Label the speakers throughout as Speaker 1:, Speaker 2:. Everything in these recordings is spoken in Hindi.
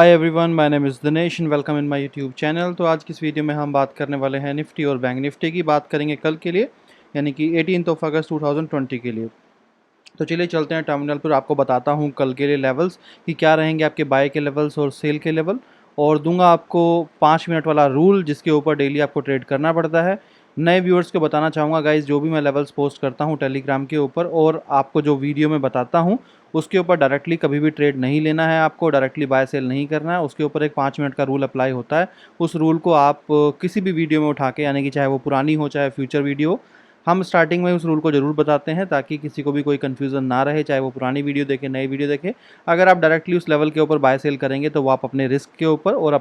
Speaker 1: Hi everyone, my name is Dinesh and welcome in my YouTube channel. तो आज की इस वीडियो में हम बात करने वाले हैं निफ्टी और बैंक निफ्टी की। बात करेंगे कल के लिए, यानी कि 18 अगस्त 2020 के लिए। तो चलिए चलते हैं टर्मिनल पर। आपको बताता हूं कल के लिए लेवल्स कि क्या रहेंगे आपके बाय के लेवल्स और सेल के लेवल, और दूंगा आपको 5 मिनट वाला रूल जिसके ऊपर डेली आपको ट्रेड करना पड़ता है। नए व्यूअर्स को बताना चाहूँगा गाइज, जो भी मैं लेवल्स पोस्ट करता हूँ टेलीग्राम के ऊपर और आपको जो वीडियो में बताता हूँ उसके ऊपर डायरेक्टली कभी भी ट्रेड नहीं लेना है, आपको डायरेक्टली बाय सेल नहीं करना है। उसके ऊपर एक 5 मिनट का रूल अप्लाई होता है। उस रूल को आप किसी भी वीडियो में उठा के, यानी कि चाहे वो पुरानी हो चाहे फ्यूचर वीडियो, हम स्टार्टिंग में उस रूल को ज़रूर बताते हैं ताकि किसी को भी कोई कन्फ्यूज़न ना रहे, चाहे वो पुरानी वीडियो देखे नई वीडियो देखे। अगर आप डायरेक्टली उस लेवल के ऊपर बाय सेल करेंगे तो वो आप अपने रिस्क के ऊपर और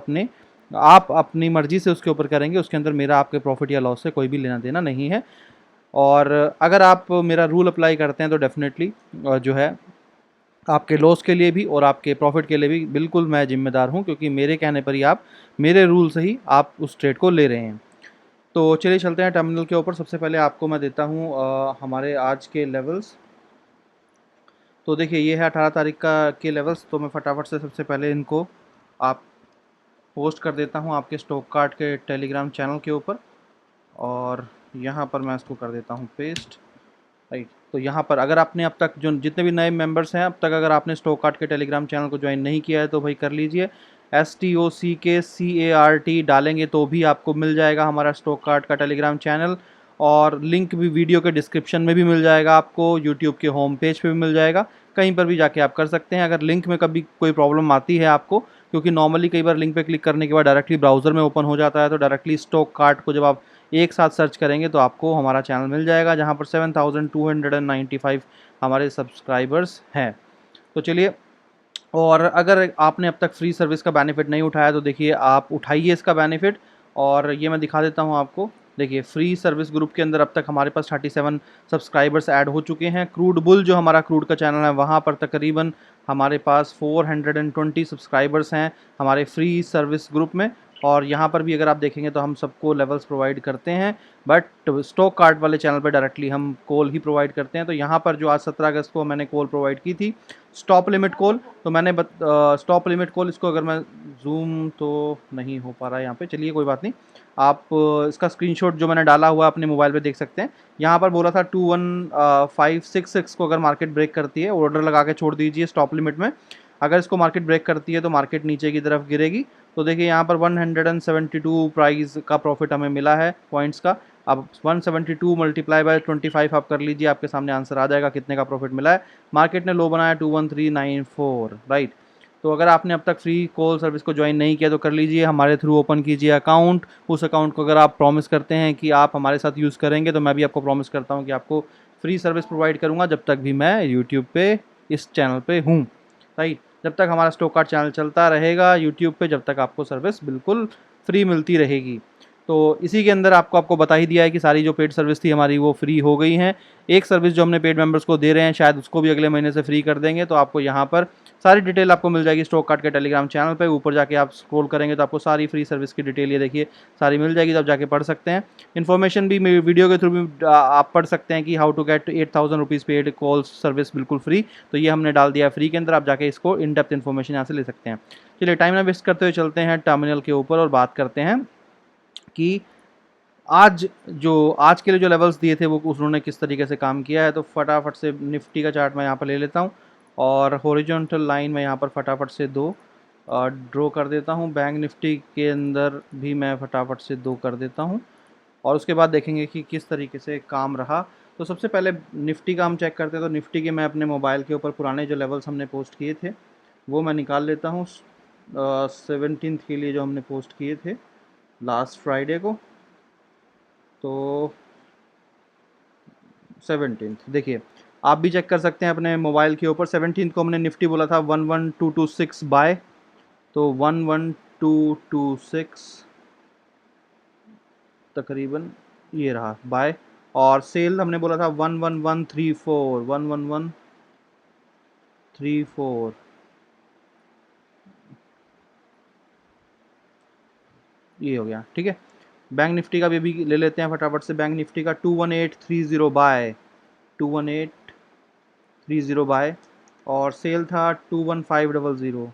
Speaker 1: आप अपनी मर्जी से उसके ऊपर करेंगे। उसके अंदर मेरा आपके प्रॉफिट या लॉस से कोई भी लेना देना नहीं है। और अगर आप मेरा रूल अप्लाई करते हैं तो डेफिनेटली जो है आपके लॉस के लिए भी और आपके प्रॉफिट के लिए भी बिल्कुल मैं जिम्मेदार हूं, क्योंकि मेरे कहने पर ही आप, मेरे रूल से ही आप उस ट्रेड को ले रहे हैं। तो चलिए चलते हैं टर्मिनल के ऊपर। सबसे पहले आपको मैं देता हूं हमारे आज के लेवल्स। तो देखिए ये है 18 तारीख का के लेवल्स। तो मैं फटाफट से सबसे पहले इनको आप पोस्ट कर देता हूं आपके स्टॉक कार्ड के टेलीग्राम चैनल के ऊपर, और यहाँ पर मैं इसको कर देता हूँ पेस्ट। राइट, तो यहाँ पर अगर आपने अब तक जो जितने भी नए मेंबर्स हैं, अब तक अगर आपने स्टॉक कार्ड के टेलीग्राम चैनल को ज्वाइन नहीं किया है तो भाई कर लीजिए। STOCKCART डालेंगे तो भी आपको मिल जाएगा हमारा स्टॉक कार्ड का टेलीग्राम चैनल, और लिंक भी वीडियो के डिस्क्रिप्शन में भी मिल जाएगा, आपको यूट्यूब के होम पेज पे भी मिल जाएगा। कहीं पर भी जाके आप कर सकते हैं। अगर लिंक में कभी कोई प्रॉब्लम आती है आपको, क्योंकि नॉर्मली कई बार लिंक पे क्लिक करने के बाद डायरेक्टली ब्राउज़र में ओपन हो जाता है, तो डायरेक्टली स्टॉक कार्ड को जब आप एक साथ सर्च करेंगे तो आपको हमारा चैनल मिल जाएगा, जहाँ पर 7295 हमारे सब्सक्राइबर्स हैं। तो चलिए, और अगर आपने अब तक फ्री सर्विस का बेनिफिट नहीं उठाया तो देखिए आप उठाइए इसका बेनिफिट। और ये मैं दिखा देता हूँ आपको। देखिए फ्री सर्विस ग्रुप के अंदर अब तक हमारे पास 37 सब्सक्राइबर्स ऐड हो चुके हैं। क्रूड बुल जो हमारा क्रूड का चैनल है, वहाँ पर तकरीबन हमारे पास 420 सब्सक्राइबर्स हैं हमारे फ्री सर्विस ग्रुप में। और यहाँ पर भी अगर आप देखेंगे तो हम सबको लेवल्स प्रोवाइड करते हैं, बट स्टॉक कार्ड वाले चैनल पर डायरेक्टली हम कॉल ही प्रोवाइड करते हैं। तो यहाँ पर जो आज 17 अगस्त को मैंने कॉल प्रोवाइड की थी, स्टॉप लिमिट कॉल, तो मैंने स्टॉप लिमिट कॉल, इसको अगर मैं जूम तो नहीं हो पा रहा है यहाँ पे, चलिए कोई बात नहीं। आप इसका स्क्रीनशॉट जो मैंने डाला हुआ अपने मोबाइल पे देख सकते हैं। यहाँ पर बोला था 21566 को अगर मार्केट ब्रेक करती है, ऑर्डर लगा के छोड़ दीजिए स्टॉप लिमिट में। अगर इसको मार्केट ब्रेक करती है तो मार्केट नीचे की तरफ गिरेगी। तो देखिए यहाँ पर 172 प्राइस का प्रॉफिट हमें मिला है पॉइंट्स का। अब 172 मल्टीप्लाई बाय 25 आप कर लीजिए, आपके सामने आंसर आ जाएगा कितने का प्रॉफिट मिला है। मार्केट ने लो बनाया 21394, राइट। तो अगर आपने अब तक फ्री कॉल सर्विस को ज्वाइन नहीं किया तो कर लीजिए, हमारे थ्रू ओपन कीजिए अकाउंट। उस अकाउंट को अगर आप प्रॉमिस करते हैं कि आप हमारे साथ यूज़ करेंगे तो मैं भी आपको प्रॉमिस करता हूँ कि आपको फ्री सर्विस प्रोवाइड करूँगा जब तक भी मैं यूट्यूब पे इस चैनल पे हूँ, राइट। जब तक हमारा स्टॉक कार्ड चैनल चलता रहेगा यूट्यूब पे, जब तक आपको सर्विस बिल्कुल फ्री मिलती रहेगी। तो इसी के अंदर आपको बता ही दिया है कि सारी जो पेड सर्विस थी हमारी वो फ्री हो गई हैं। एक सर्विस जो हमने पेड मेंबर्स को दे रहे हैं शायद उसको भी अगले महीने से फ्री कर देंगे। तो आपको यहाँ पर सारी डिटेल आपको मिल जाएगी स्टॉक कार्ड के टेलीग्राम चैनल पे। ऊपर जाके आप स्क्रॉल करेंगे तो आपको सारी फ्री सर्विस की डिटेल ये देखिए सारी मिल जाएगी, तो आप जाके पढ़ सकते हैं। इन्फॉर्मेशन भी वीडियो के थ्रू भी आप पढ़ सकते हैं कि how to get 8000 rupees paid call service बिल्कुल फ्री। तो ये हमने डाल दिया फ्री के अंदर, आप जाके इसको इन डेप्थ इन्फॉर्मेशन यहाँ से ले सकते हैं। चलिए टाइम ना वेस्ट करते हुए चलते हैं टर्मिनल के ऊपर और बात करते हैं कि आज के लिए जो लेवल्स दिए थे वो उन्होंने किस तरीके से काम किया है। तो फटाफट से निफ्टी का चार्ट मैं यहाँ पर ले लेता हूँ, और हॉरिजॉन्टल लाइन में यहाँ पर फटाफट से दो ड्रॉ कर देता हूँ। बैंक निफ्टी के अंदर भी मैं फटाफट से दो कर देता हूँ, और उसके बाद देखेंगे कि किस तरीके से काम रहा। तो सबसे पहले निफ्टी का हम चेक करते हैं। तो निफ्टी के मैं अपने मोबाइल के ऊपर पुराने जो लेवल्स हमने पोस्ट किए थे वो मैं निकाल लेता हूँ। 17 के लिए जो हमने पोस्ट किए थे लास्ट फ्राइडे को, तो 17 देखिए आप भी चेक कर सकते हैं अपने मोबाइल के ऊपर। 17 को हमने निफ्टी बोला था 11226 बाय, तो 11226 तकरीबन ये रहा बाय। और सेल हमने बोला था 11134, 11134, ये हो गया, ठीक है। बैंक निफ्टी का भी ले लेते हैं फटाफट से। बैंक निफ्टी का 21830 बाय, 21830 बाय, और सेल था 21500,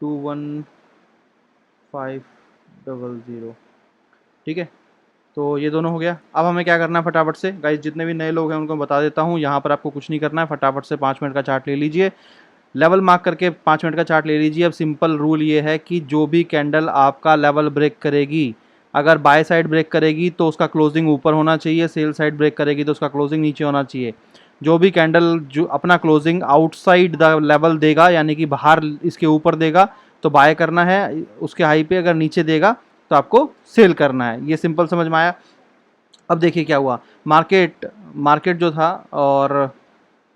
Speaker 1: 21,500। ठीक है, तो ये दोनों हो गया। अब हमें क्या करना है फटाफट से गाइस, जितने भी नए लोग हैं उनको बता देता हूँ, यहाँ पर आपको कुछ नहीं करना है, फटाफट से 5 मिनट का चार्ट ले लीजिए, लेवल मार्क करके 5 मिनट का चार्ट ले लीजिए। अब सिंपल रूल ये है कि जो भी कैंडल आपका लेवल ब्रेक करेगी, अगर बाय साइड ब्रेक करेगी तो उसका क्लोजिंग ऊपर होना चाहिए, सेल साइड ब्रेक करेगी तो उसका क्लोजिंग नीचे होना चाहिए। जो भी कैंडल जो अपना क्लोजिंग आउटसाइड द लेवल देगा, यानी कि बाहर इसके ऊपर देगा, तो बाय करना है उसके हाई पे, अगर नीचे देगा तो आपको सेल करना है। ये सिंपल समझ में आया। अब देखिए क्या हुआ, मार्केट मार्केट जो था, और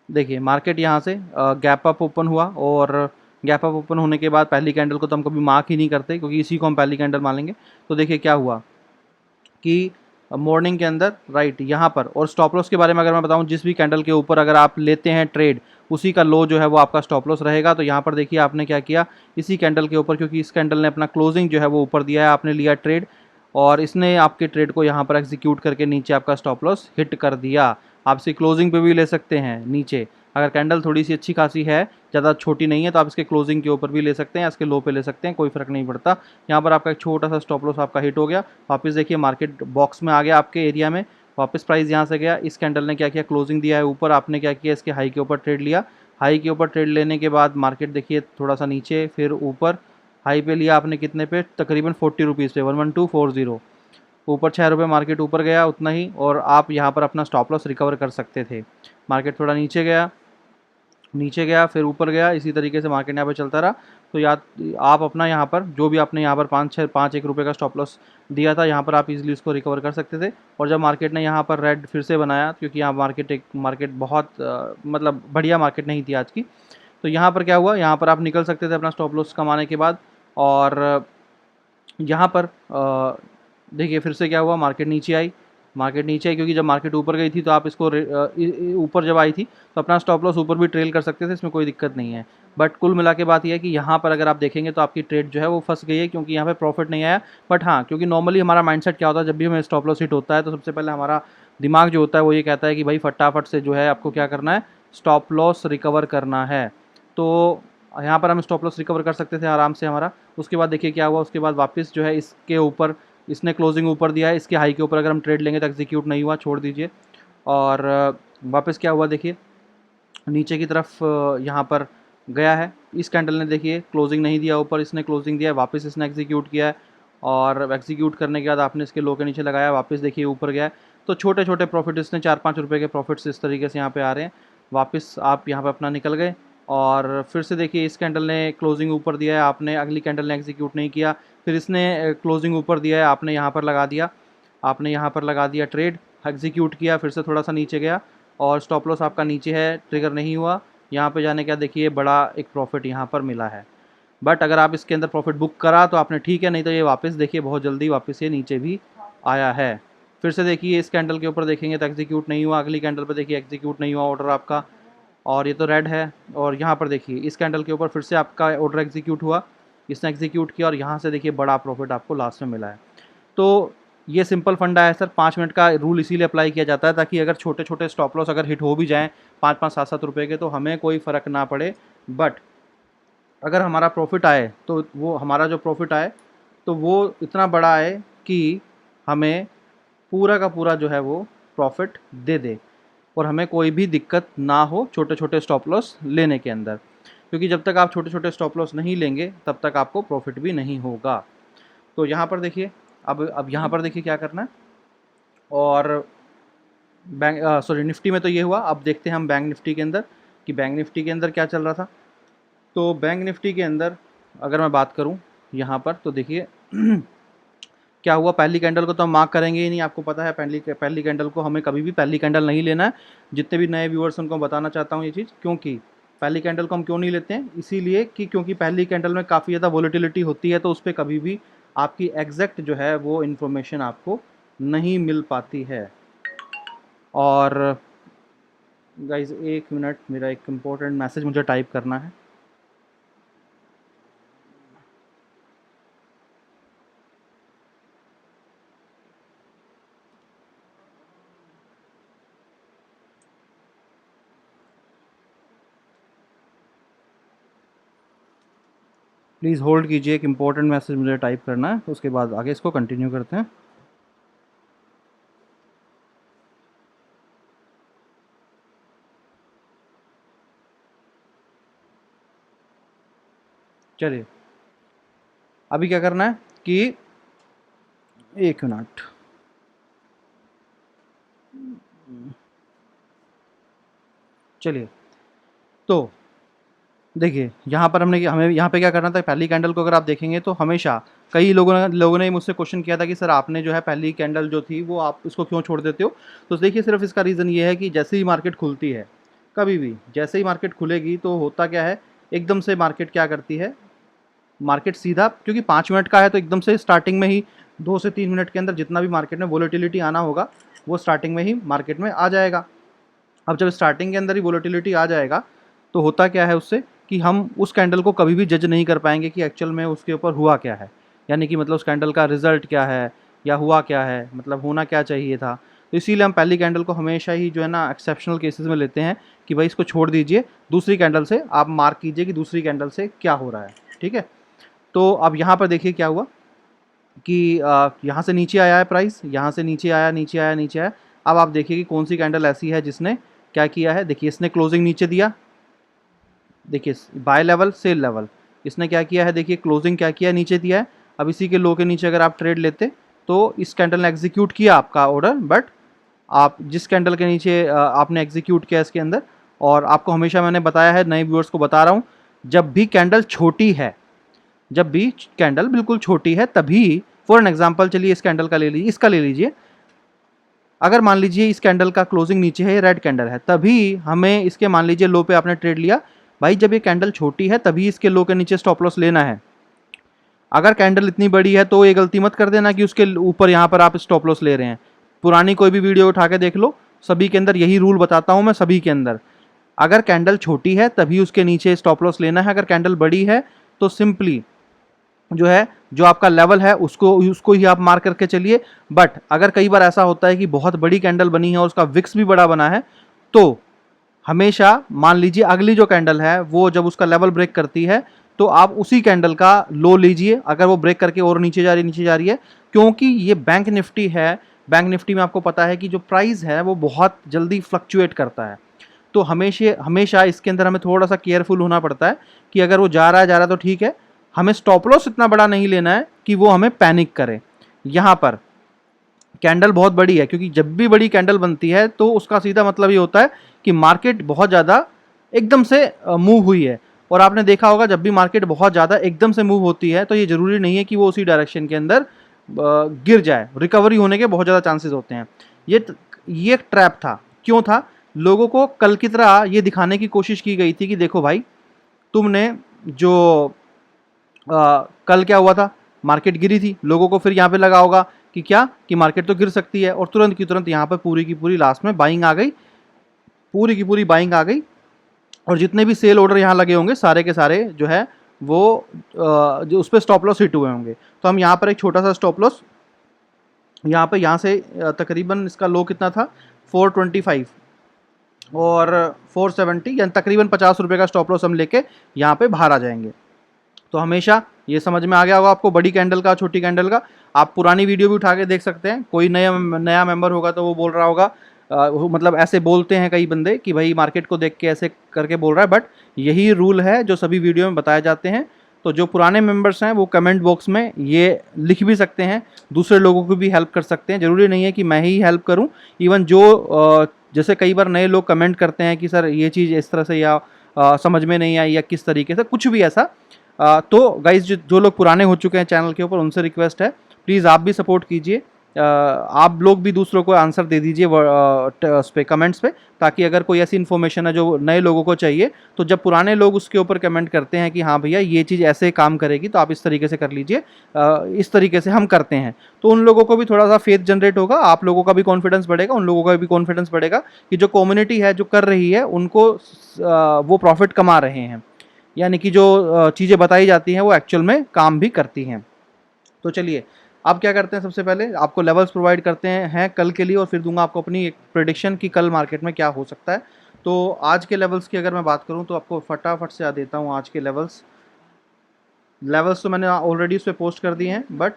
Speaker 1: देखिए मार्केट यहाँ से गैप अप ओपन हुआ, और गैप अप ओपन होने के बाद पहली कैंडल को तो हम कभी मार्क ही नहीं करते, क्योंकि इसी को हम पहली कैंडल मानेंगे। तो देखिए क्या हुआ कि मॉर्निंग के अंदर राइट यहाँ पर, और स्टॉप लॉस के बारे में अगर मैं बताऊँ, जिस भी कैंडल के ऊपर अगर आप लेते हैं ट्रेड, उसी का लो जो है वो आपका स्टॉप लॉस रहेगा। तो यहाँ पर देखिए आपने क्या किया, इसी कैंडल के ऊपर, क्योंकि इस कैंडल ने अपना क्लोजिंग जो है वो ऊपर दिया है, आपने लिया ट्रेड, और इसने आपके ट्रेड को यहाँ पर एग्जीक्यूट करके नीचे आपका स्टॉप लॉस हिट कर दिया। आप इसे क्लोजिंग पे भी ले सकते हैं नीचे, अगर कैंडल थोड़ी सी अच्छी खासी है, ज़्यादा छोटी नहीं है, तो आप इसके क्लोजिंग के ऊपर भी ले सकते हैं, इसके लो पे ले सकते हैं, कोई फर्क नहीं पड़ता। यहाँ पर आपका एक छोटा सा स्टॉप लॉस आपका हिट हो गया। वापस देखिए मार्केट बॉक्स में आ गया आपके एरिया में, वापस प्राइस यहाँ से गया, इस कैंडल ने क्या किया, क्लोजिंग दिया है ऊपर, आपने क्या किया, इसके हाई के ऊपर ट्रेड लिया। हाई के ऊपर ट्रेड लेने के बाद मार्केट देखिए थोड़ा सा नीचे, फिर ऊपर, हाई पे लिया आपने कितने पे, तकरीबन 40 रुपीज़ पे, 11240, ऊपर 6 रुपये मार्केट ऊपर गया उतना ही, और आप यहाँ पर अपना स्टॉप लॉस रिकवर कर सकते थे। मार्केट थोड़ा नीचे गया फिर ऊपर गया, इसी तरीके से मार्केट यहाँ पे चलता रहा। तो याद, आप अपना यहाँ पर जो भी आपने यहाँ पर 5-1 रुपये का स्टॉप लॉस दिया था, यहाँ पर आप इजीली उसको रिकवर कर सकते थे। और जब मार्केट ने यहाँ पर रेड फिर से बनाया, क्योंकि यहाँ मार्केट बहुत मतलब बढ़िया मार्केट नहीं थी आज की, तो यहाँ पर क्या हुआ, यहाँ पर आप निकल सकते थे अपना स्टॉप लॉस कमाने के बाद। और यहाँ पर देखिए फिर से क्या हुआ, मार्केट नीचे आई, क्योंकि जब मार्केट ऊपर गई थी तो आप इसको ऊपर जब आई थी तो अपना स्टॉप लॉस ऊपर भी ट्रेल कर सकते थे, इसमें कोई दिक्कत नहीं है। बट कुल मिला के बात यह है कि यहाँ पर अगर आप देखेंगे तो आपकी ट्रेड जो है वो फंस गई है, क्योंकि यहाँ पे प्रॉफिट नहीं आया। बट हाँ, क्योंकि नॉर्मली हमारा माइंडसेट क्या होता है, जब भी हमें स्टॉप लॉस हिट होता है तो सबसे पहले हमारा दिमाग जो होता है वो ये कहता है कि भाई फटाफट से जो है आपको क्या करना है, स्टॉप लॉस रिकवर करना है। तो यहाँ पर हम स्टॉप लॉस रिकवर कर सकते थे आराम से हमारा। उसके बाद देखिए क्या हुआ, उसके बाद वापस जो है इसके ऊपर, इसने क्लोजिंग ऊपर दिया है, इसके हाई के ऊपर अगर हम ट्रेड लेंगे तो एग्जीक्यूट नहीं हुआ, छोड़ दीजिए। और वापस क्या हुआ देखिए, नीचे की तरफ यहाँ पर गया है, इस कैंडल ने देखिए क्लोजिंग नहीं दिया ऊपर, इसने क्लोजिंग दिया है, वापस इसने एग्जीक्यूट किया है, और एग्जीक्यूट करने के बाद आपने इसके लो के नीचे लगाया, वापस देखिए ऊपर गया है। तो छोटे छोटे प्रॉफिट, इसने 4-5 रुपये के प्रॉफिट्स इस तरीके से यहाँ पे आ रहे हैं। वापस आप यहाँ पे अपना निकल गए, और फिर से देखिए इस कैंडल ने क्लोजिंग ऊपर दिया है, आपने अगली कैंडल ने एग्जीक्यूट नहीं किया, फिर इसने क्लोजिंग ऊपर दिया है, आपने यहाँ पर लगा दिया, ट्रेड एग्जीक्यूट किया, फिर से थोड़ा सा नीचे गया, और स्टॉप लॉस आपका नीचे है, ट्रिगर नहीं हुआ। यहाँ पे जाने का देखिए बड़ा एक प्रॉफिट यहाँ पर मिला है। बट अगर आप इसके अंदर प्रॉफिट बुक करा तो आपने ठीक है, नहीं तो ये वापस देखिए बहुत जल्दी वापस ये नीचे भी आया है। फिर से देखिए इस कैंडल के ऊपर देखेंगे तो एग्जीक्यूट नहीं हुआ, अगली कैंडल पर देखिए एग्जीक्यूट नहीं हुआ ऑर्डर आपका, और ये तो रेड है। और यहाँ पर देखिए इस कैंडल के ऊपर फिर से आपका ऑर्डर एग्जीक्यूट हुआ, इसने एग्जीक्यूट किया, और यहाँ से देखिए बड़ा प्रॉफिट आपको लास्ट में मिला है। तो ये सिंपल फंडा है सर, 5 मिनट का रूल इसीलिए अप्लाई किया जाता है ताकि अगर छोटे छोटे स्टॉप लॉस अगर हिट हो भी जाएँ 5-5 7-7 रुपये के, तो हमें कोई फ़र्क ना पड़े। बट अगर हमारा प्रॉफिट आए तो वो हमारा जो प्रॉफिट आए तो वो इतना बड़ा आए कि हमें पूरा का पूरा जो है वो प्रॉफिट दे दे, और हमें कोई भी दिक्कत ना हो छोटे छोटे स्टॉप लॉस लेने के अंदर, क्योंकि जब तक आप छोटे छोटे स्टॉप लॉस नहीं लेंगे तब तक आपको प्रॉफिट भी नहीं होगा। तो यहाँ पर देखिए, अब यहाँ पर देखिए क्या करना है। और निफ्टी में तो ये हुआ, अब देखते हैं हम बैंक निफ्टी के अंदर कि बैंक निफ्टी के अंदर क्या चल रहा था। तो बैंक निफ्टी के अंदर अगर मैं बात करूं यहाँ पर, तो देखिए क्या हुआ, पहली कैंडल को तो हम मार्क करेंगे ही नहीं, आपको पता है पहली कैंडल को हमें कभी भी पहली कैंडल नहीं लेना है। जितने भी नए व्यूअर्स उनको बताना चाहता हूँ ये चीज़, क्योंकि पहली कैंडल को हम क्यों नहीं लेते हैं, इसीलिए कि क्योंकि पहली कैंडल में काफ़ी ज़्यादा वॉलेटिलिटी होती है, तो उस पर कभी भी आपकी एग्जैक्ट जो है वो इन्फॉर्मेशन आपको नहीं मिल पाती है। और गाइज 1 मिनट, मेरा एक इम्पोर्टेंट मैसेज मुझे टाइप करना है। प्लीज़ होल्ड कीजिए, एक इम्पोर्टेंट मैसेज मुझे टाइप करना है, तो उसके बाद आगे इसको कंटिन्यू करते हैं। चलिए, अभी क्या करना है कि 1 मिनट, चलिए। तो देखिए, यहाँ पर हमें यहाँ पे क्या करना था, पहली कैंडल को अगर आप देखेंगे तो हमेशा कई लोगों ने मुझसे क्वेश्चन किया था कि सर आपने जो है पहली कैंडल जो थी वो आप इसको क्यों छोड़ देते हो। तो देखिए, सिर्फ इसका रीज़न ये है कि जैसे ही मार्केट खुलती है, कभी भी जैसे ही मार्केट खुलेगी तो होता क्या है, एकदम से मार्केट क्या करती है, मार्केट सीधा, क्योंकि 5 मिनट का है तो एकदम से स्टार्टिंग में ही 2 से 3 मिनट के अंदर जितना भी मार्केट में वोलेटिलिटी आना होगा वो स्टार्टिंग में ही मार्केट में आ जाएगा। अब जब स्टार्टिंग के अंदर ही वोलेटिलिटी आ जाएगा तो होता क्या है उससे कि हम उस कैंडल को कभी भी जज नहीं कर पाएंगे कि एक्चुअल में उसके ऊपर हुआ क्या है, यानी कि मतलब उस कैंडल का रिजल्ट क्या है या हुआ क्या है, मतलब होना क्या चाहिए था। तो इसीलिए हम पहली कैंडल को हमेशा ही जो है ना एक्सेप्शनल केसेस में लेते हैं कि भाई इसको छोड़ दीजिए, दूसरी कैंडल से आप मार्क कीजिए कि दूसरी कैंडल से क्या हो रहा है। ठीक है, तो अब यहाँ पर देखिए क्या हुआ कि यहाँ से नीचे आया है प्राइस, यहाँ से नीचे आया, नीचे आया, नीचे आया। अब आप देखिए कि कौन सी कैंडल ऐसी है जिसने क्या किया है। देखिए, इसने क्लोजिंग नीचे दिया, देखिए बाय लेवल सेल लेवल, इसने क्या किया है, देखिए क्लोजिंग क्या किया है, नीचे दिया है। अब इसी के लो के नीचे अगर आप ट्रेड लेते तो इस कैंडल ने एग्जीक्यूट किया आपका ऑर्डर, बट आप जिस कैंडल के नीचे आपने एग्जीक्यूट किया इसके अंदर, और आपको हमेशा मैंने बताया है, नए व्यूअर्स को बता रहा हूँ, जब भी कैंडल छोटी है, जब भी कैंडल बिल्कुल छोटी है तभी, फॉर एन एग्जाम्पल चलिए इस कैंडल का ले लीजिए, इसका ले लीजिए, अगर मान लीजिए इस कैंडल का क्लोजिंग नीचे है, रेड कैंडल है, तभी हमें इसके मान लीजिए लो पे आपने ट्रेड लिया, भाई जब ये कैंडल छोटी है तभी इसके लो के नीचे स्टॉप लॉस लेना है। अगर कैंडल इतनी बड़ी है तो ये गलती मत कर देना कि उसके ऊपर यहाँ पर आप स्टॉप लॉस ले रहे हैं। पुरानी कोई भी वीडियो उठा के देख लो, सभी के अंदर यही रूल बताता हूँ मैं, सभी के अंदर अगर कैंडल छोटी है तभी उसके नीचे स्टॉप लॉस लेना है, अगर कैंडल बड़ी है तो सिंपली जो है, जो आपका लेवल है उसको उसको ही आप मार्क करके चलिए। बट अगर कई बार ऐसा होता है कि बहुत बड़ी कैंडल बनी है और उसका विक्स भी बड़ा बना है, तो हमेशा मान लीजिए अगली जो कैंडल है वो जब उसका लेवल ब्रेक करती है तो आप उसी कैंडल का लो लीजिए, अगर वो ब्रेक करके और नीचे जा रही नीचे जा रही है, क्योंकि ये बैंक निफ्टी है। बैंक निफ्टी में आपको पता है कि जो प्राइस है वो बहुत जल्दी फ्लक्चुएट करता है, तो हमेशा हमेशा इसके अंदर हमें थोड़ा सा केयरफुल होना पड़ता है कि अगर वो जा रहा है तो ठीक है, हमें स्टॉप लॉस इतना बड़ा नहीं लेना है कि वो हमें पैनिक करे। यहाँ पर कैंडल बहुत बड़ी है, क्योंकि जब भी बड़ी कैंडल बनती है तो उसका सीधा मतलब ये होता है कि मार्केट बहुत ज़्यादा एकदम से मूव हुई है। और आपने देखा होगा जब भी मार्केट बहुत ज़्यादा एकदम से मूव होती है तो ये ज़रूरी नहीं है कि वो उसी डायरेक्शन के अंदर गिर जाए, रिकवरी होने के बहुत ज़्यादा चांसेस होते हैं। ये एक ट्रैप था। क्यों था? लोगों को कल की तरह ये दिखाने की कोशिश की गई थी कि देखो भाई, तुमने जो कल क्या हुआ था, मार्केट गिरी थी, लोगों को फिर यहाँ पे लगा होगा कि क्या, कि मार्केट तो गिर सकती है, और तुरंत की तुरंत यहाँ पर पूरी की पूरी लास्ट में बाइंग आ गई, पूरी की पूरी बाइंग आ गई, और जितने भी सेल ऑर्डर यहाँ लगे होंगे सारे के सारे जो है वो जो उस पर स्टॉप लॉस हिट हुए होंगे। तो हम यहाँ पर एक छोटा सा स्टॉप लॉस यहाँ पे, यहाँ से तकरीबन इसका लो कितना था, 425 और 470, यानी तकरीबन 50 रुपये का स्टॉप लॉस हम लेके यहाँ पे बाहर आ जाएंगे। तो हमेशा ये समझ में आ गया होगा आपको, बड़ी कैंडल का छोटी कैंडल का। आप पुरानी वीडियो भी उठा के देख सकते हैं, कोई नया मेंबर होगा तो वो बोल रहा होगा मतलब ऐसे बोलते हैं कई बंदे कि भाई मार्केट को देख के ऐसे करके बोल रहा है, बट यही रूल है जो सभी वीडियो में बताए जाते हैं। तो जो पुराने मेंबर्स हैं वो कमेंट बॉक्स में ये लिख भी सकते हैं, दूसरे लोगों को भी हेल्प कर सकते हैं, ज़रूरी नहीं है कि मैं ही हेल्प करूं। इवन जो जैसे कई बार नए लोग कमेंट करते हैं कि सर ये चीज़ इस तरह से, या समझ में नहीं आई, या किस तरीके से, कुछ भी ऐसा, तो गाइज जो लोग पुराने हो चुके हैं चैनल के ऊपर, उनसे रिक्वेस्ट है प्लीज़ आप भी सपोर्ट कीजिए, आप लोग भी दूसरों को आंसर दे दीजिए उस पे कमेंट्स पे, ताकि अगर कोई ऐसी इन्फॉर्मेशन है जो नए लोगों को चाहिए, तो जब पुराने लोग उसके ऊपर कमेंट करते हैं कि हाँ भैया ये चीज़ ऐसे काम करेगी तो आप इस तरीके से कर लीजिए, इस तरीके से हम करते हैं, तो उन लोगों को भी थोड़ा सा फेथ जनरेट होगा, आप लोगों का भी कॉन्फिडेंस बढ़ेगा, उन लोगों का भी कॉन्फिडेंस बढ़ेगा कि जो कम्युनिटी है जो कर रही है उनको वो प्रॉफिट कमा रहे हैं, यानी कि जो चीज़ें बताई जाती हैं वो एक्चुअल में काम भी करती हैं। तो चलिए, अब क्या करते हैं, सबसे पहले आपको लेवल्स प्रोवाइड करते हैं कल के लिए, और फिर दूंगा आपको अपनी एक प्रेडिक्शन कि कल मार्केट में क्या हो सकता है। तो आज के लेवल्स की अगर मैं बात करूं तो आपको फटाफट से आ देता हूं आज के लेवल्स। लेवल्स तो मैंने ऑलरेडी उस पर पोस्ट कर दिए हैं, बट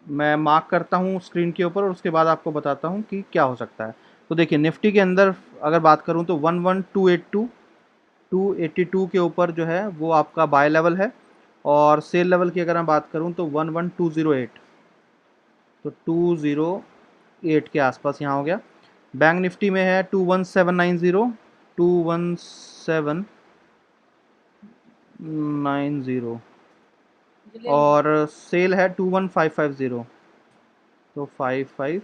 Speaker 1: मैं मार्क करता हूँ स्क्रीन के ऊपर और उसके बाद आपको बताता हूँ कि क्या हो सकता है। तो देखिए निफ्टी के अंदर अगर बात करूँ तो 11282 282 के ऊपर जो है वो आपका बाय लेवल है, और सेल लेवल की अगर मैं बात करूँ तो 11208, तो 208 के आसपास यहाँ हो गया। बैंक निफ्टी में है 21790, 21790, और सेल है 21550, तो 550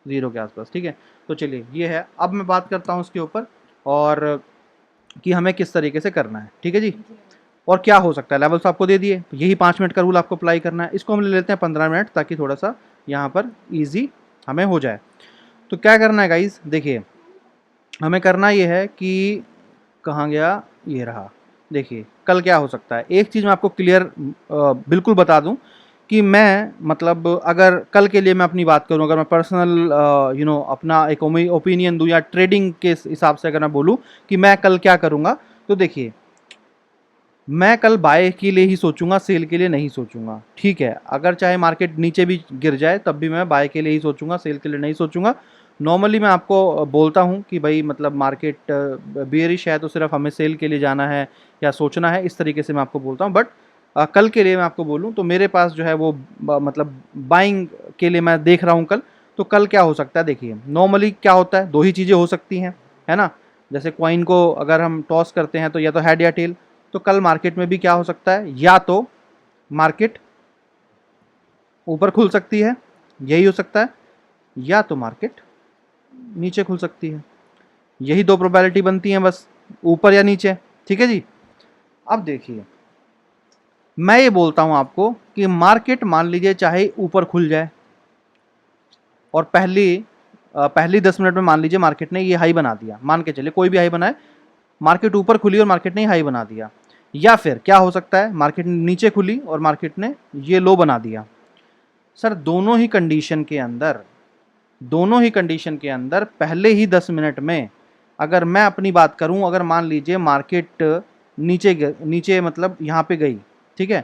Speaker 1: के आसपास, ठीक है। तो चलिए ये है, अब मैं बात करता हूँ उसके ऊपर और कि हमें किस तरीके से करना है, ठीक है जी। और क्या हो सकता है, लेवल्स आपको दे दिए, यही 5 मिनट का रूल आपको अप्लाई करना है। इसको हम ले लेते हैं 15 मिनट, ताकि थोड़ा सा यहाँ पर ईजी हमें हो जाए। तो क्या करना है गाइज, देखिए हमें करना ये है कि कहाँ गया, ये रहा। देखिए कल क्या हो सकता है, एक चीज़ मैं आपको क्लियर बिल्कुल बता दूं कि मैं मतलब अगर कल के लिए मैं अपनी बात करूं, अगर मैं पर्सनल अपना एक ओपिनियन दूं या ट्रेडिंग के हिसाब से अगर मैं बोलूं कि मैं कल क्या करूंगा, तो देखिए मैं कल बाय के लिए ही सोचूंगा, सेल के लिए नहीं सोचूंगा, ठीक है। अगर चाहे मार्केट नीचे भी गिर जाए तब भी मैं बाय के लिए ही सोचूंगा, सेल के लिए नहीं सोचूंगा। नॉर्मली मैं आपको बोलता हूं कि भाई मतलब मार्केट बेयरिश है तो सिर्फ हमें सेल के लिए जाना है या सोचना है, इस तरीके से मैं आपको बोलता हूं। बट कल के लिए मैं आपको बोलूं तो मेरे पास जो है वो मतलब बाइंग के लिए मैं देख रहा हूं कल। तो कल क्या हो सकता है, देखिए नॉर्मली क्या होता है, दो ही चीज़ें हो सकती हैं, है ना। जैसे कॉइन को अगर हम टॉस करते हैं तो या तो हेड या टेल, तो कल मार्केट में भी क्या हो सकता है, या तो मार्केट ऊपर खुल सकती है, यही हो सकता है, या तो मार्केट नीचे खुल सकती है। यही दो प्रोबेबिलिटी बनती हैं बस, ऊपर या नीचे, ठीक है जी। अब देखिए मैं ये बोलता हूं आपको कि मार्केट मान लीजिए चाहे ऊपर खुल जाए और पहली 10 मिनट में मान लीजिए मार्केट ने ये हाई बना दिया, मान के चलिए कोई भी हाई बनाए, मार्केट ऊपर खुली और मार्केट ने हाई बना दिया। या फिर क्या हो सकता है, मार्केट नीचे खुली और मार्केट ने ये लो बना दिया। सर दोनों ही कंडीशन के अंदर पहले ही 10 मिनट में अगर मैं अपनी बात करूं, अगर मान लीजिए मार्केट नीचे मतलब यहाँ पे गई, ठीक है,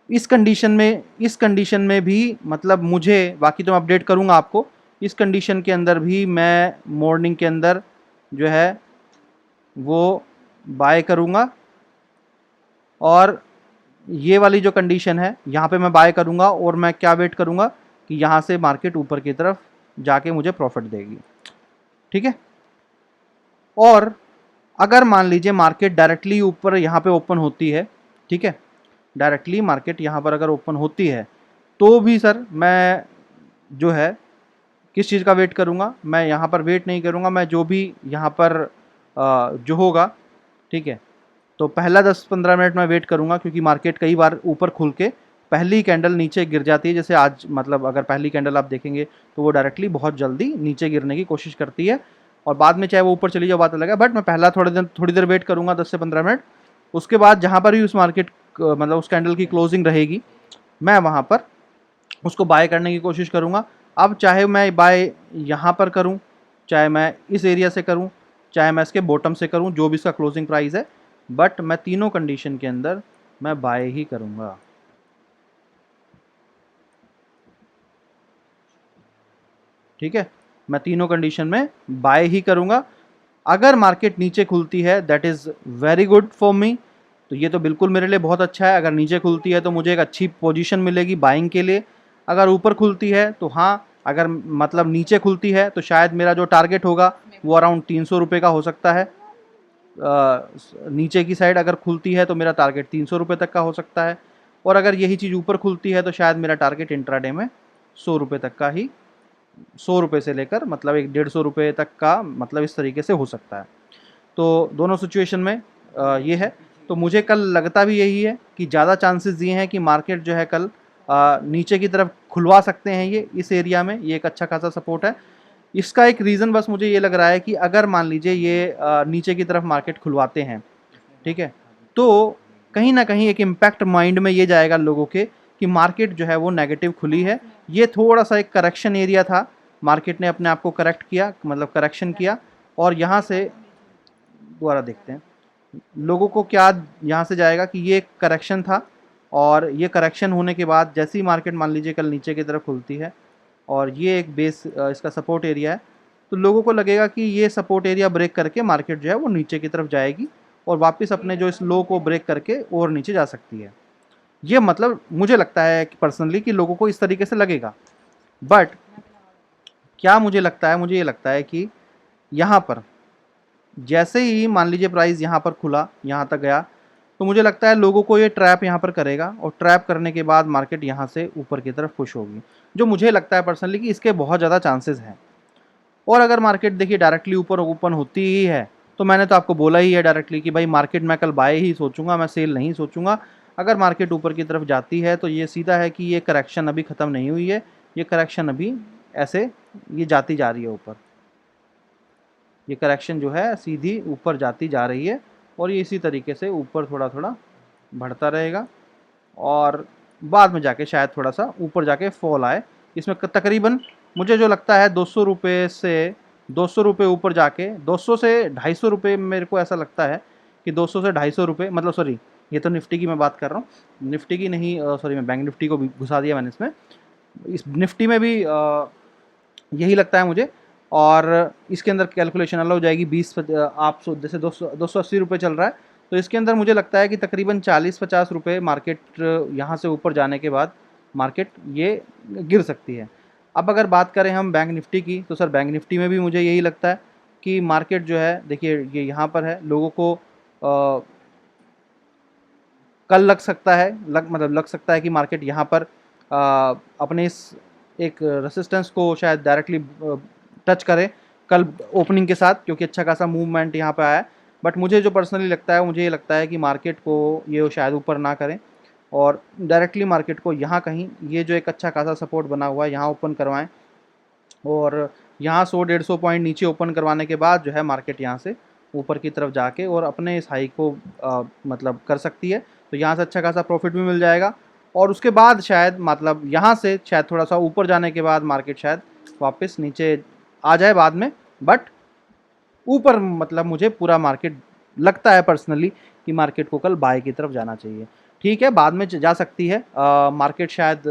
Speaker 1: इस कंडीशन में भी मतलब मुझे, बाकी तो मैं अपडेट करूंगा आपको, इस कंडीशन के अंदर भी मैं मॉर्निंग के अंदर जो है वो बाय करूंगा, और ये वाली जो कंडीशन है यहाँ पे मैं बाय करूंगा, और मैं क्या वेट करूंगा कि यहाँ से मार्केट ऊपर की तरफ जाके मुझे प्रॉफिट देगी, ठीक है। और अगर मान लीजिए मार्केट डायरेक्टली ऊपर यहाँ पे ओपन होती है, ठीक है, डायरेक्टली मार्केट यहाँ पर अगर ओपन होती है तो भी सर मैं जो है किस चीज़ का वेट करूँगा, मैं यहाँ पर वेट नहीं करूँगा, मैं जो भी यहाँ पर जो होगा, ठीक है, तो पहला 10-15 मिनट मैं वेट करूँगा, क्योंकि मार्केट कई बार ऊपर खुल के पहली कैंडल नीचे गिर जाती है। जैसे आज मतलब अगर पहली कैंडल आप देखेंगे तो वो डायरेक्टली बहुत जल्दी नीचे गिरने की कोशिश करती है, और बाद में चाहे वो ऊपर चली जाए बात अलग है। बट मैं पहला थोड़ी देर वेट करूँगा, 10 से 15 मिनट। उसके बाद जहाँ पर भी उस मार्केट मतलब उस कैंडल की क्लोजिंग रहेगी, मैं वहाँ पर उसको बाय करने की कोशिश करूँगा। अब चाहे मैं बाय यहाँ पर करूँ, चाहे मैं इस एरिया से करूँ, चाहे मैं इसके बॉटम से करूँ, जो भी इसका क्लोजिंग प्राइस है, बट मैं तीनों कंडीशन के अंदर मैं बाय ही करूँगा, ठीक है। मैं तीनों कंडीशन में बाय ही करूँगा। अगर मार्केट नीचे खुलती है that is very good for me, तो ये तो बिल्कुल मेरे लिए बहुत अच्छा है। अगर नीचे खुलती है तो मुझे एक अच्छी पोजीशन मिलेगी बाइंग के लिए। अगर ऊपर खुलती है तो हाँ, अगर मतलब नीचे खुलती है तो शायद मेरा जो टारगेट होगा वो अराउंड 300 रुपये का हो सकता है। नीचे की साइड अगर खुलती है तो मेरा टारगेट 300 रुपये तक का हो सकता है, और अगर यही चीज़ ऊपर खुलती है तो शायद मेरा टारगेट इंट्राडे में 100 रुपये तक का ही, 100 रुपये से लेकर मतलब एक 150 रुपये तक का, मतलब इस तरीके से हो सकता है। तो दोनों सिचुएशन में ये है। तो मुझे कल लगता भी यही है कि ज़्यादा चांसेस ये हैं कि मार्केट जो है कल नीचे की तरफ खुलवा सकते हैं, ये इस एरिया में ये एक अच्छा खासा सपोर्ट है। इसका एक रीज़न बस मुझे ये लग रहा है कि अगर मान लीजिए ये नीचे की तरफ मार्केट खुलवाते हैं, ठीक है, तो कहीं ना कहीं एक इम्पैक्ट माइंड में ये जाएगा लोगों के कि मार्केट जो है वो नेगेटिव खुली है। ये थोड़ा सा एक करेक्शन एरिया था, मार्केट ने अपने आप को करेक्ट किया, मतलब करेक्शन किया, और यहाँ से दोबारा देखते हैं। लोगों को क्या यहाँ से जाएगा कि ये एक करेक्शन था, और ये करेक्शन होने के बाद जैसे ही मार्केट मान लीजिए कल नीचे की तरफ खुलती है और ये एक बेस इसका सपोर्ट एरिया है, तो लोगों को लगेगा कि ये सपोर्ट एरिया ब्रेक करके मार्केट जो है वो नीचे की तरफ जाएगी और वापस अपने जो इस लो को ब्रेक करके और नीचे जा सकती है। ये मतलब मुझे लगता है कि पर्सनली कि लोगों को इस तरीके से लगेगा। बट क्या मुझे लगता है, मुझे ये लगता है कि यहाँ पर जैसे ही मान लीजिए प्राइस यहाँ पर खुला, यहाँ तक गया, तो मुझे लगता है लोगों को ये ट्रैप यहाँ पर करेगा और ट्रैप करने के बाद मार्केट यहाँ से ऊपर की तरफ पुश होगी, जो मुझे लगता है पर्सनली कि इसके बहुत ज़्यादा चांसेस हैं। और अगर मार्केट देखिए डायरेक्टली ऊपर ओपन होती ही है, तो मैंने तो आपको बोला ही है डायरेक्टली कि भाई मार्केट मैं कल बाय ही सोचूंगा, मैं सेल नहीं सोचूंगा। अगर मार्केट ऊपर की तरफ जाती है तो ये सीधा है कि ये करेक्शन अभी ख़त्म नहीं हुई है, ये करेक्शन अभी ऐसे ये जाती जा रही है ऊपर, ये करेक्शन जो है सीधी ऊपर जाती जा रही है और ये इसी तरीके से ऊपर थोड़ा थोड़ा बढ़ता रहेगा और बाद में जाके शायद थोड़ा सा ऊपर जाके फॉल आए। इसमें तकरीबन मुझे जो लगता है 200 रुपये से 200 रुपये ऊपर जाके 200 से 250 रुपये, मेरे को ऐसा लगता है कि 200 से 250 रुपये, मतलब सॉरी ये तो निफ्टी की मैं बात कर रहा हूँ, निफ्टी की नहीं, सॉरी मैं बैंक निफ्टी को भी घुसा दिया मैंने इसमें। इस निफ्टी में भी यही लगता है मुझे, और इसके अंदर कैलकुलेशन अलग हो जाएगी 20 आप जैसे 280 रुपये चल रहा है, तो इसके अंदर मुझे लगता है कि तकरीबन 40-50 रुपये मार्केट यहाँ से ऊपर जाने के बाद मार्केट ये गिर सकती है। अब अगर बात करें हम बैंक निफ्टी की, तो सर बैंक निफ्टी में भी मुझे यही लगता है कि मार्केट जो है देखिए ये यहाँ पर है, लोगों को कल लग सकता है, मतलब लग सकता है कि मार्केट यहाँ पर अपने इस एक रेसिस्टेंस को शायद डायरेक्टली टच करे कल ओपनिंग के साथ, क्योंकि अच्छा खासा मूवमेंट यहाँ पे आया है। बट मुझे जो पर्सनली लगता है, मुझे ये लगता है कि मार्केट को ये शायद ऊपर ना करें और डायरेक्टली मार्केट को यहाँ कहीं ये जो एक अच्छा खासा सपोर्ट बना हुआ है यहाँ ओपन करवाएं, और यहाँ 100-150 पॉइंट नीचे ओपन करवाने के बाद जो है मार्केट यहाँ से ऊपर की तरफ जाके और अपने इस हाई को मतलब कर सकती है, तो यहाँ से अच्छा खासा प्रॉफिट भी मिल जाएगा। और उसके बाद शायद मतलब यहाँ से शायद थोड़ा सा ऊपर जाने के बाद मार्केट शायद वापस नीचे आ जाए बाद में, बट ऊपर मतलब मुझे पूरा मार्केट लगता है पर्सनली कि मार्केट को कल बाय की तरफ जाना चाहिए। ठीक है, बाद में जा सकती है मार्केट शायद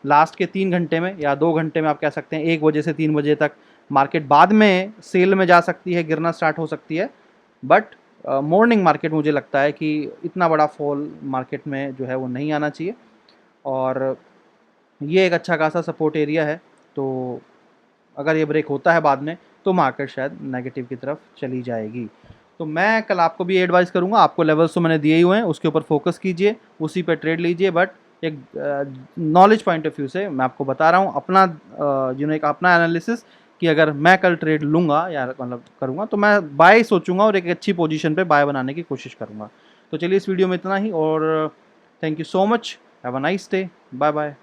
Speaker 1: लास्ट के 3 घंटे में या 2 घंटे में आप कह सकते हैं 1 बजे से 3 बजे तक मार्केट बाद में सेल में जा सकती है, गिरना स्टार्ट हो सकती है। बट मॉर्निंग मार्केट मुझे लगता है कि इतना बड़ा फॉल मार्केट में जो है वो नहीं आना चाहिए, और ये एक अच्छा खासा सपोर्ट एरिया है, तो अगर ये ब्रेक होता है बाद में तो मार्केट शायद नेगेटिव की तरफ चली जाएगी। तो मैं कल आपको भी एडवाइस करूंगा, आपको लेवल्स तो मैंने दिए ही हुए हैं, उसके ऊपर फोकस कीजिए, उसी पे ट्रेड लीजिए। बट एक नॉलेज पॉइंट ऑफ व्यू से मैं आपको बता रहा हूँ अपना एक अपना एनालिसिस, कि अगर मैं कल ट्रेड लूँगा या मतलब करूँगा तो मैं बाय सोचूंगा और एक अच्छी पोजीशन पे बाय बनाने की कोशिश करूँगा। तो चलिए इस वीडियो में इतना ही, और thank you so much, have a nice day, bye bye.